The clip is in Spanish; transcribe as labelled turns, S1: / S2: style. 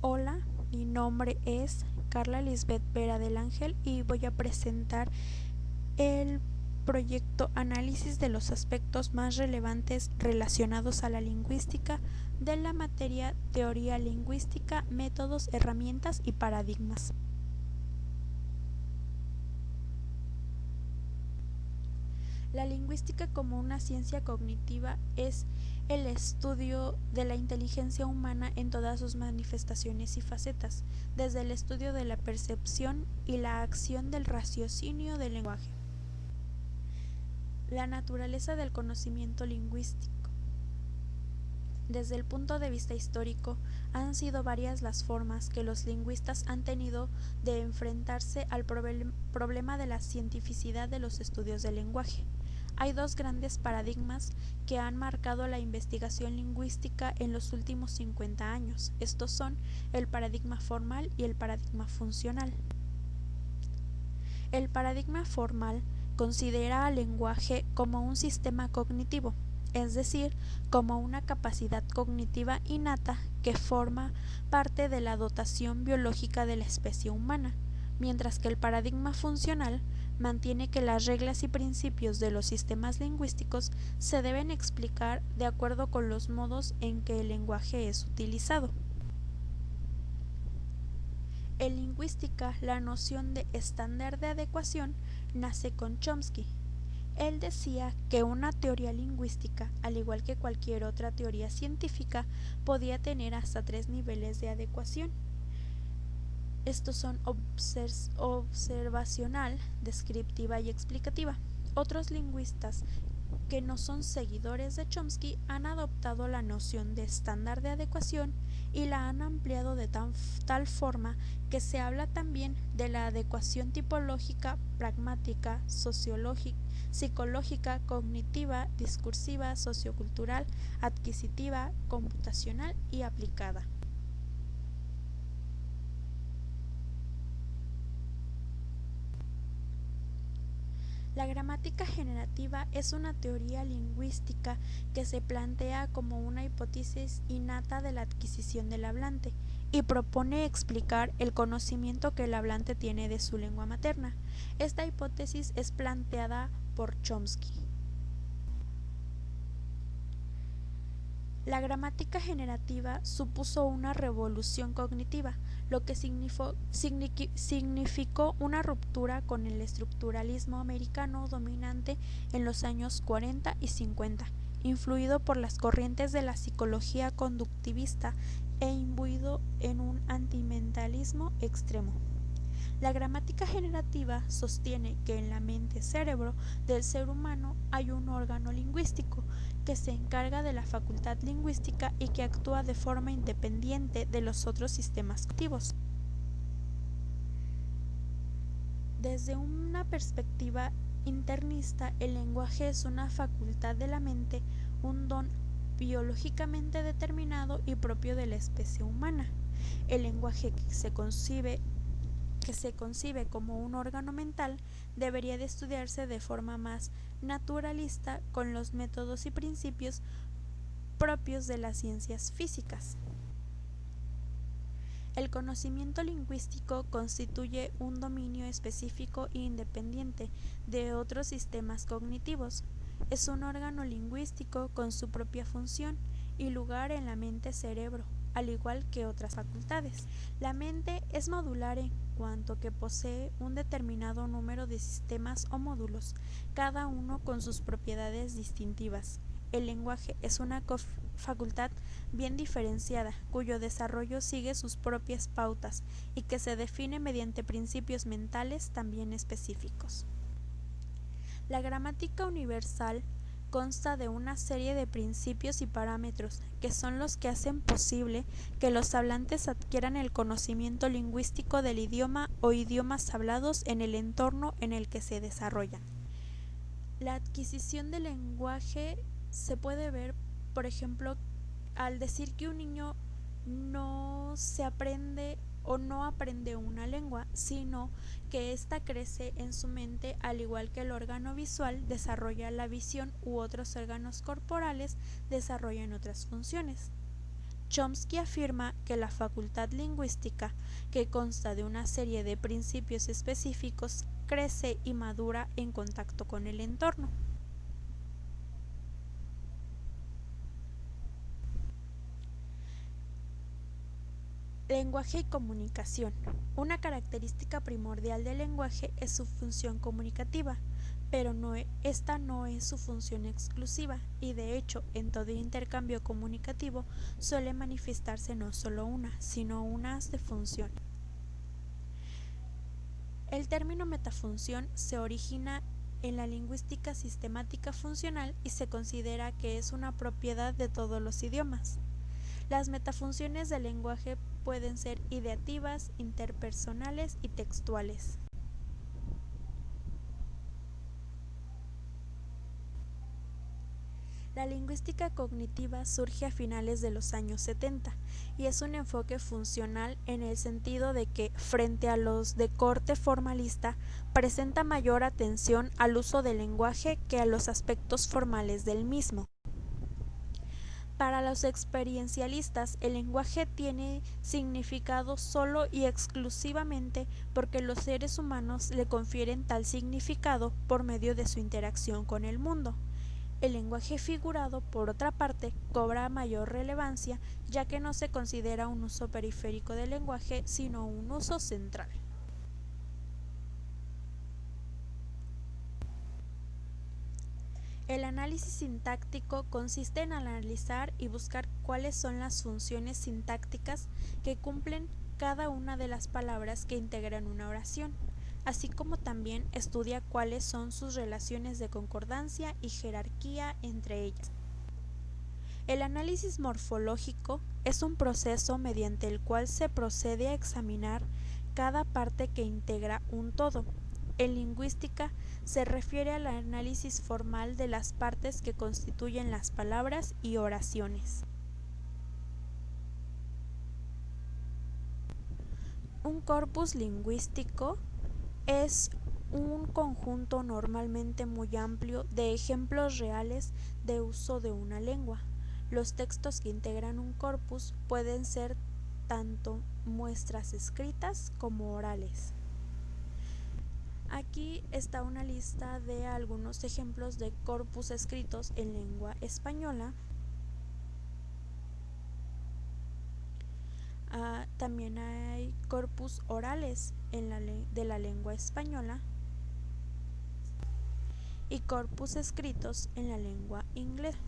S1: Hola, mi nombre es Carla Lisbeth Vera del Ángel y voy a presentar el proyecto Análisis de los aspectos más relevantes relacionados a la lingüística de la materia Teoría Lingüística, Métodos, Herramientas y Paradigmas. La lingüística como una ciencia cognitiva es el estudio de la inteligencia humana en todas sus manifestaciones y facetas, desde el estudio de la percepción y la acción del raciocinio del lenguaje. La naturaleza del conocimiento lingüístico. Desde el punto de vista histórico, han sido varias las formas que los lingüistas han tenido de enfrentarse al problema de la cientificidad de los estudios del lenguaje. Hay dos grandes paradigmas que han marcado la investigación lingüística en los últimos 50 años. Estos son el paradigma formal y el paradigma funcional. El paradigma formal considera al lenguaje como un sistema cognitivo, es decir, como una capacidad cognitiva innata que forma parte de la dotación biológica de la especie humana, mientras que el paradigma funcional mantiene que las reglas y principios de los sistemas lingüísticos se deben explicar de acuerdo con los modos en que el lenguaje es utilizado. En lingüística, la noción de estándar de adecuación nace con Chomsky. Él decía que una teoría lingüística, al igual que cualquier otra teoría científica, podía tener hasta 3 niveles de adecuación. Estos son observacional, descriptiva y explicativa. Otros lingüistas que no son seguidores de Chomsky han adoptado la noción de estándar de adecuación y la han ampliado de tal forma que se habla también de la adecuación tipológica, pragmática, sociológica, psicológica, cognitiva, discursiva, sociocultural, adquisitiva, computacional y aplicada. La gramática generativa es una teoría lingüística que se plantea como una hipótesis innata de la adquisición del hablante y propone explicar el conocimiento que el hablante tiene de su lengua materna. Esta hipótesis es planteada por Chomsky. La gramática generativa supuso una revolución cognitiva, lo que significó una ruptura con el estructuralismo americano dominante en los años 40 y 50, influido por las corrientes de la psicología conductivista e imbuido en un antimentalismo extremo. La gramática generativa sostiene que en la mente-cerebro del ser humano hay un órgano lingüístico que se encarga de la facultad lingüística y que actúa de forma independiente de los otros sistemas cognitivos. Desde una perspectiva internista, el lenguaje es una facultad de la mente, un don biológicamente determinado y propio de la especie humana. El lenguaje que se concibe como un órgano mental debería de estudiarse de forma más naturalista con los métodos y principios propios de las ciencias físicas. El conocimiento lingüístico constituye un dominio específico e independiente de otros sistemas cognitivos. Es un órgano lingüístico con su propia función y lugar en la mente-cerebro, al igual que otras facultades. La mente es modular en cuanto que posee un determinado número de sistemas o módulos, cada uno con sus propiedades distintivas. El lenguaje es una facultad bien diferenciada, cuyo desarrollo sigue sus propias pautas y que se define mediante principios mentales también específicos. La gramática universal consta de una serie de principios y parámetros que son los que hacen posible que los hablantes adquieran el conocimiento lingüístico del idioma o idiomas hablados en el entorno en el que se desarrollan. La adquisición del lenguaje se puede ver, por ejemplo, al decir que un niño no se aprende o no aprende una lengua, sino que ésta crece en su mente al igual que el órgano visual desarrolla la visión u otros órganos corporales desarrollan otras funciones. Chomsky afirma que la facultad lingüística, que consta de una serie de principios específicos, crece y madura en contacto con el entorno. Lenguaje y comunicación. Una característica primordial del lenguaje es su función comunicativa, pero esta no es su función exclusiva, y de hecho en todo intercambio comunicativo suele manifestarse no solo una, sino unas de función. El término metafunción se origina en la lingüística sistemática funcional y se considera que es una propiedad de todos los idiomas. Las metafunciones del lenguaje pueden ser ideativas, interpersonales y textuales. La lingüística cognitiva surge a finales de los años 70 y es un enfoque funcional en el sentido de que, frente a los de corte formalista, presenta mayor atención al uso del lenguaje que a los aspectos formales del mismo. Para los experiencialistas, el lenguaje tiene significado solo y exclusivamente porque los seres humanos le confieren tal significado por medio de su interacción con el mundo. El lenguaje figurado, por otra parte, cobra mayor relevancia, ya que no se considera un uso periférico del lenguaje, sino un uso central. El análisis sintáctico consiste en analizar y buscar cuáles son las funciones sintácticas que cumplen cada una de las palabras que integran una oración, así como también estudia cuáles son sus relaciones de concordancia y jerarquía entre ellas. El análisis morfológico es un proceso mediante el cual se procede a examinar cada parte que integra un todo. En lingüística se refiere al análisis formal de las partes que constituyen las palabras y oraciones. Un corpus lingüístico es un conjunto normalmente muy amplio de ejemplos reales de uso de una lengua. Los textos que integran un corpus pueden ser tanto muestras escritas como orales. Aquí está una lista de algunos ejemplos de corpus escritos en lengua española. También hay corpus orales de la lengua española y corpus escritos en la lengua inglesa.